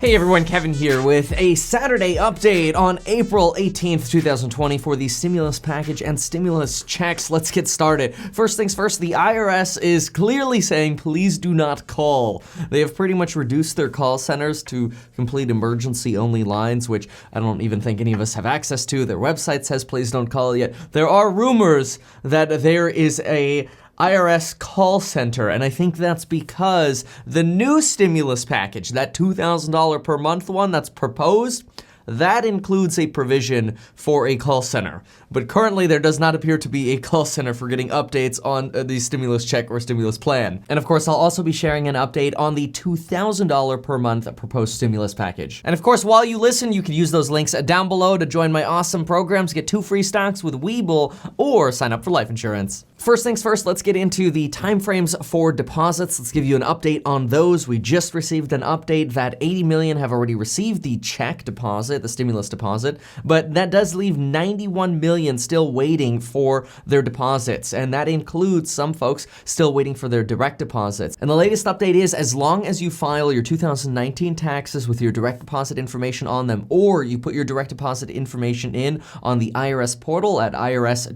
Hey everyone, Kevin here with a Saturday update on April 18th, 2020 for the stimulus package and stimulus checks. Let's get started. First things first, the IRS is clearly saying please do not call. They have pretty much reduced their call centers to complete emergency-only lines, which I don't even think any of us have access to. Their website says please don't call yet. There are rumors that there is a IRS call center, and I think that's because the new stimulus package, that $2,000 per month one that's proposed, that includes a provision for a call center. But currently there does not appear to be a call center for getting updates on the stimulus check or stimulus plan. And of course, I'll also be sharing an update on the $2,000 per month proposed stimulus package. And of course, while you listen, you can use those links down below to join my awesome programs, get 2 free stocks with Webull, or sign up for life insurance. First things first, let's get into the timeframes for deposits. Let's give you an update on those. We just received an update that 80 million have already received the check deposit, the stimulus deposit, but that does leave 91 million still waiting for their deposits, and that includes some folks still waiting for their direct deposits. And the latest update is, as long as you file your 2019 taxes with your direct deposit information on them, or you put your direct deposit information in on the IRS portal at irs.gov/EIP,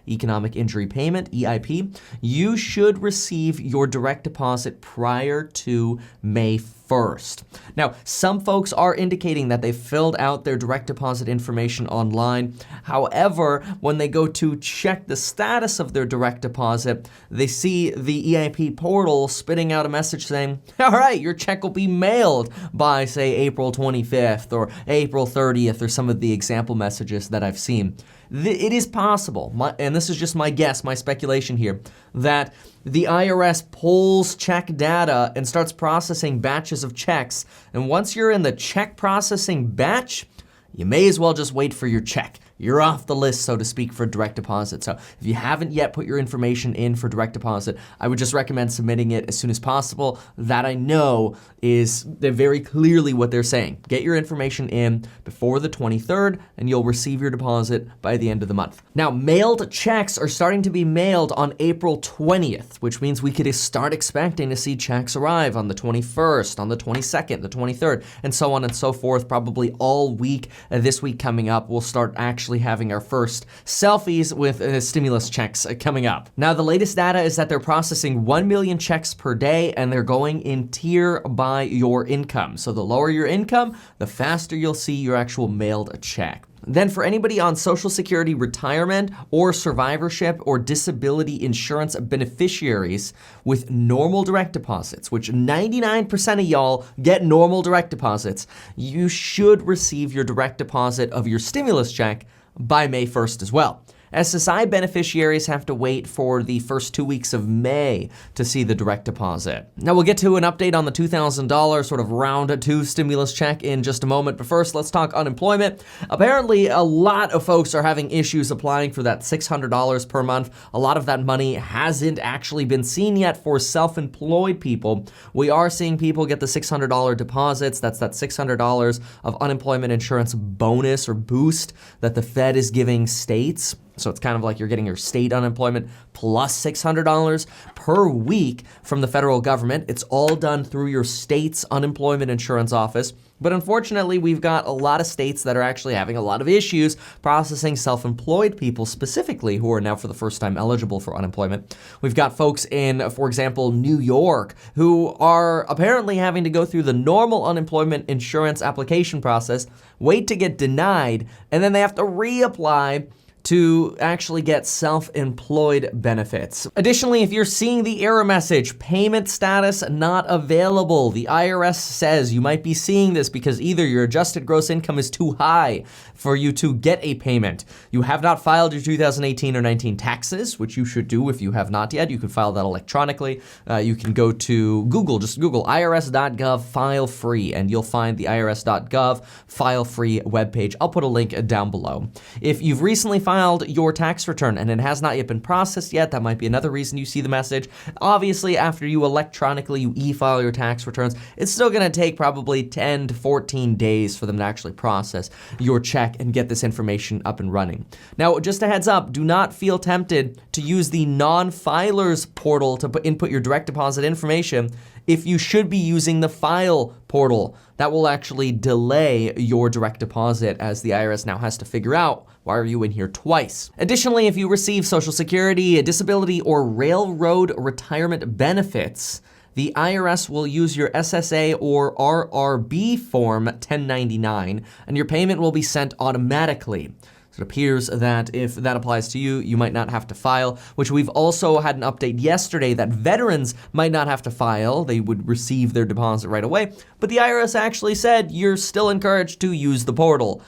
Economic Injury Payment, EIP, you should receive your direct deposit prior to May 1st. Now, some folks are indicating that they filled out their direct deposit information online. However, when they go to check the status of their direct deposit, they see the EIP portal spitting out a message saying, all right, your check will be mailed by, say, April 25th or April 30th, or some of the example messages that I've seen. It is possible, and this is just my guess, my speculation here, that the IRS pulls check data and starts processing batches of checks. And once you're in the check processing batch, you may as well just wait for your check. You're off the list, so to speak, for direct deposit. So if you haven't yet put your information in for direct deposit, I would just recommend submitting it as soon as possible. That I know is very clearly what they're saying. Get your information in before the 23rd, and you'll receive your deposit by the end of the month. Now, mailed checks are starting to be mailed on April 20th, which means we could start expecting to see checks arrive on the 21st, on the 22nd, the 23rd, and so on and so forth, probably all week. This week coming up, we'll start actually having our first selfies with stimulus checks coming up. Now, the latest data is that they're processing 1 million checks per day, and they're going in tier by your income. So the lower your income, the faster you'll see your actual mailed check. Then for anybody on Social Security retirement or survivorship or disability insurance beneficiaries with normal direct deposits, which 99% of y'all get normal direct deposits, you should receive your direct deposit of your stimulus check by May 1st as well. SSI beneficiaries have to wait for the first 2 weeks of May to see the direct deposit. Now we'll get to an update on the $2,000 sort of round 2 stimulus check in just a moment, but first let's talk unemployment. Apparently a lot of folks are having issues applying for that $600 per month. A lot of that money hasn't actually been seen yet for self-employed people. We are seeing people get the $600 deposits. That's that $600 of unemployment insurance bonus or boost that the Fed is giving states. So it's kind of like you're getting your state unemployment plus $600 per week from the federal government. It's all done through your state's unemployment insurance office. But unfortunately, we've got a lot of states that are actually having a lot of issues processing self-employed people specifically who are now for the first time eligible for unemployment. We've got folks in, for example, New York who are apparently having to go through the normal unemployment insurance application process, wait to get denied, and then they have to reapply to actually get self-employed benefits. Additionally, if you're seeing the error message, payment status not available, the IRS says you might be seeing this because either your adjusted gross income is too high for you to get a payment, you have not filed your 2018 or 19 taxes, which you should do if you have not yet. You can file that electronically. You can go to Google, just Google irs.gov file free, and you'll find the irs.gov file free webpage. I'll put a link down below. If you've recently filed filed your tax return and it has not yet been processed yet, that might be another reason you see the message. Obviously, after you electronically e-file your tax returns, it's still going to take probably 10 to 14 days for them to actually process your check and get this information up and running. Now, just a heads up, do not feel tempted to use the non-filers portal to input your direct deposit information if you should be using the file portal. That will actually delay your direct deposit, as the IRS now has to figure out why are you in here twice. Additionally, if you receive Social Security, a disability, or railroad retirement benefits, the IRS will use your SSA or RRB form 1099, and your payment will be sent automatically. So it appears that if that applies to you, you might not have to file, which we've also had an update yesterday that veterans might not have to file. They would receive their deposit right away, but the IRS actually said you're still encouraged to use the portal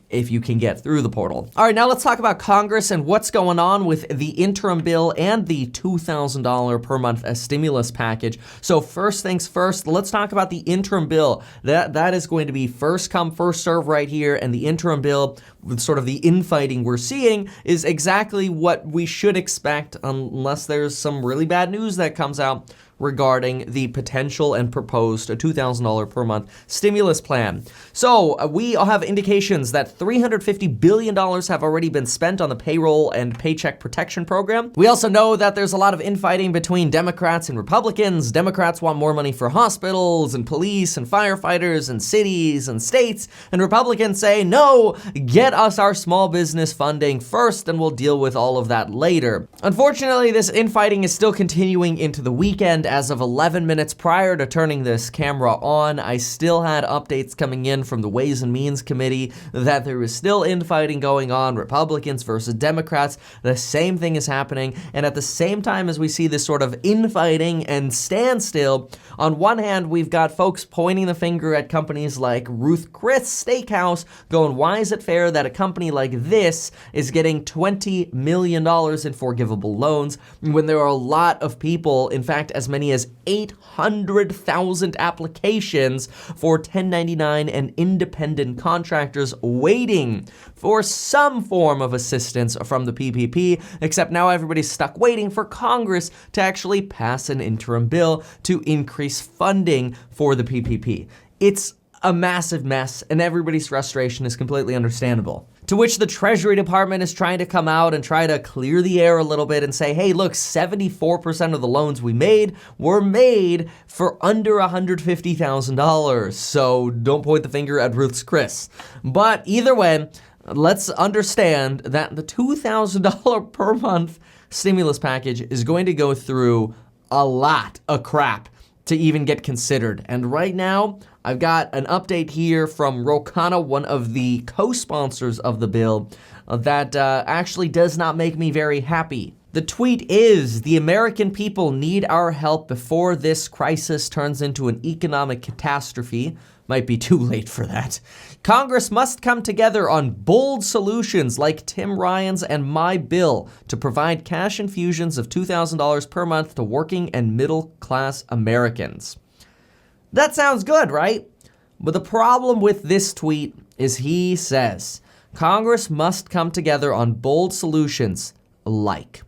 if you can get through the portal. All right, now let's talk about Congress and what's going on with the interim bill and the $2,000 per month stimulus package. So first things first, let's talk about the interim bill. That is going to be first come, first serve right here, and the interim bill, with sort of the infighting we're seeing, is exactly what we should expect unless there's some really bad news that comes out regarding the potential and proposed $2,000 per month stimulus plan. So we have indications that $350 billion have already been spent on the payroll and Paycheck Protection Program. We also know that there's a lot of infighting between Democrats and Republicans. Democrats want more money for hospitals and police and firefighters and cities and states, and Republicans say, no, get us our small business funding first and we'll deal with all of that later. Unfortunately, this infighting is still continuing into the weekend. As of 11 minutes prior to turning this camera on, I still had updates coming in from the Ways and Means Committee that there is still infighting going on, Republicans versus Democrats. The same thing is happening, and at the same time as we see this sort of infighting and standstill, on one hand, we've got folks pointing the finger at companies like Ruth Chris Steakhouse, going, why is it fair that a company like this is getting $20 million in forgivable loans when there are a lot of people, in fact, as many as 800,000 applications for 1099 and independent contractors waiting for some form of assistance from the PPP, except now everybody's stuck waiting for Congress to actually pass an interim bill to increase funding for the PPP. It's a massive mess, and everybody's frustration is completely understandable. To which the Treasury Department is trying to come out and try to clear the air a little bit and say, hey, look, 74% of the loans we made were made for under $150,000. So don't point the finger at Ruth's Chris. But either way, let's understand that the $2,000 per month stimulus package is going to go through a lot of crap to even get considered. And right now, I've got an update here from Ro Khanna, one of the co-sponsors of the bill, that actually does not make me very happy. The tweet is, the American people need our help before this crisis turns into an economic catastrophe. Might be too late for that. Congress must come together on bold solutions like Tim Ryan's and my bill to provide cash infusions of $2,000 per month to working and middle-class Americans. That sounds good, right? But the problem with this tweet is he says, Congress must come together on bold solutions like.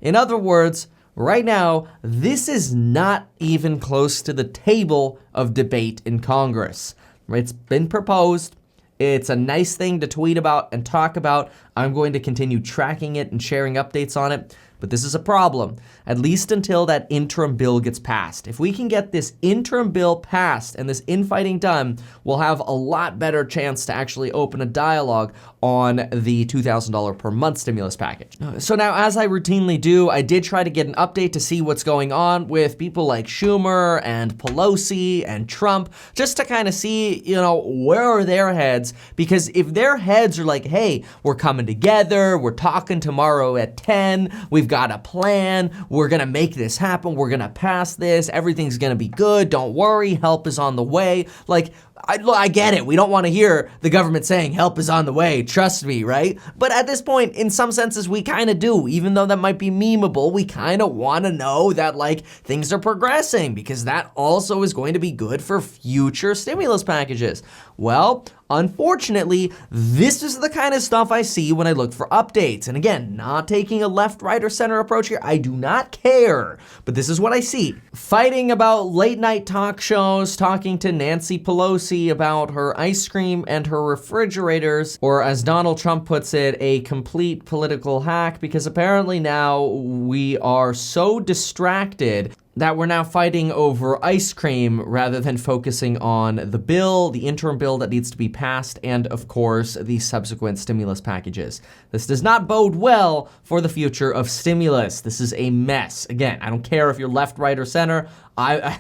In other words, right now, this is not even close to the table of debate in Congress. It's been proposed. It's a nice thing to tweet about and talk about. I'm going to continue tracking it and sharing updates on it. But this is a problem, at least until that interim bill gets passed. If we can get this interim bill passed and this infighting done, we'll have a lot better chance to actually open a dialogue on the $2,000 per month stimulus package. So now, as I routinely do, I did try to get an update to see what's going on with people like Schumer and Pelosi and Trump, just to kind of see, where are their heads? Because if their heads are like, hey, we're coming together, we're talking tomorrow at 10, we've got a plan, we're gonna make this happen, we're gonna pass this, everything's gonna be good, don't worry, help is on the way. Like, I get it. We don't want to hear the government saying help is on the way. Trust me, right? But at this point, in some senses, we kind of do. Even though that might be memeable, we kind of want to know that like things are progressing because that also is going to be good for future stimulus packages. Well, unfortunately, this is the kind of stuff I see when I look for updates. And again, not taking a left, right, or center approach here. I do not care, but this is what I see. Fighting about late night talk shows, talking to Nancy Pelosi about her ice cream and her refrigerators, or as Donald Trump puts it, a complete political hack, because apparently now we are so distracted that we're now fighting over ice cream rather than focusing on the bill, the interim bill that needs to be passed, and of course, the subsequent stimulus packages. This does not bode well for the future of stimulus. This is a mess. Again, I don't care if you're left, right, or center.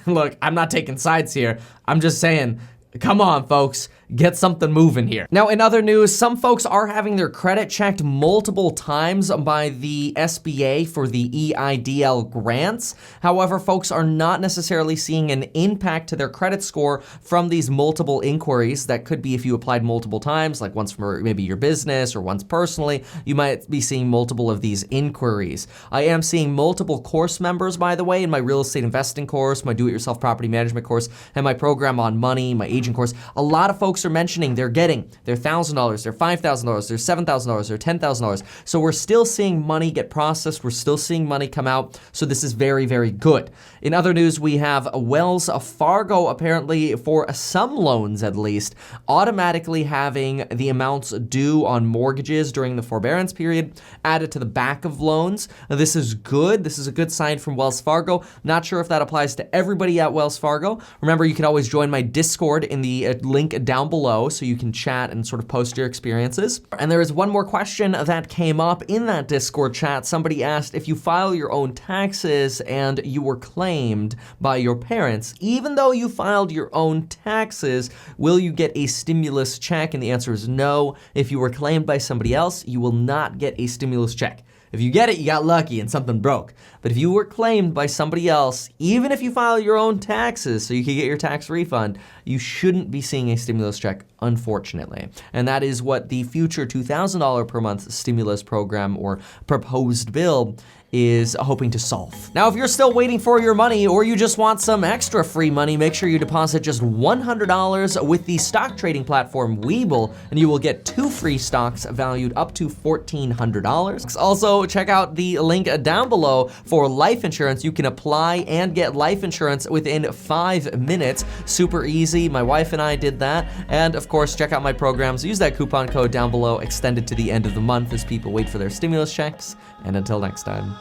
Look, I'm not taking sides here. I'm just saying, come on, folks. Get something moving here. Now, in other news, some folks are having their credit checked multiple times by the SBA for the EIDL grants. However, folks are not necessarily seeing an impact to their credit score from these multiple inquiries. That could be if you applied multiple times, like once for maybe your business or once personally, you might be seeing multiple of these inquiries. I am seeing multiple course members, by the way, in my real estate investing course, my do-it-yourself property management course, and my program on money, my aging course. A lot of folks are mentioning they're getting their $1,000, their $5,000, their $7,000, their $10,000. So we're still seeing money get processed. We're still seeing money come out. So this is very, very good. In other news, we have Wells Fargo apparently, for some loans at least, automatically having the amounts due on mortgages during the forbearance period added to the back of loans. Now, this is good. This is a good sign from Wells Fargo. Not sure if that applies to everybody at Wells Fargo. Remember, you can always join my Discord in the link down below so you can chat and sort of post your experiences. And there is one more question that came up in that Discord chat. Somebody asked, if you file your own taxes and you were claimed by your parents, even though you filed your own taxes, will you get a stimulus check? And the answer is no. If you were claimed by somebody else, you will not get a stimulus check. If you get it, you got lucky and something broke. But if you were claimed by somebody else, even if you file your own taxes so you can get your tax refund, you shouldn't be seeing a stimulus check, unfortunately. And that is what the future $2,000 per month stimulus program or proposed bill is hoping to solve. Now, if you're still waiting for your money or you just want some extra free money, make sure you deposit just $100 with the stock trading platform Webull, and you will get 2 free stocks valued up to $1,400. Also, check out the link down below for life insurance. You can apply and get life insurance within 5 minutes. Super easy. My wife and I did that. And of course, check out my programs. Use that coupon code down below, extended to the end of the month as people wait for their stimulus checks. And until next time.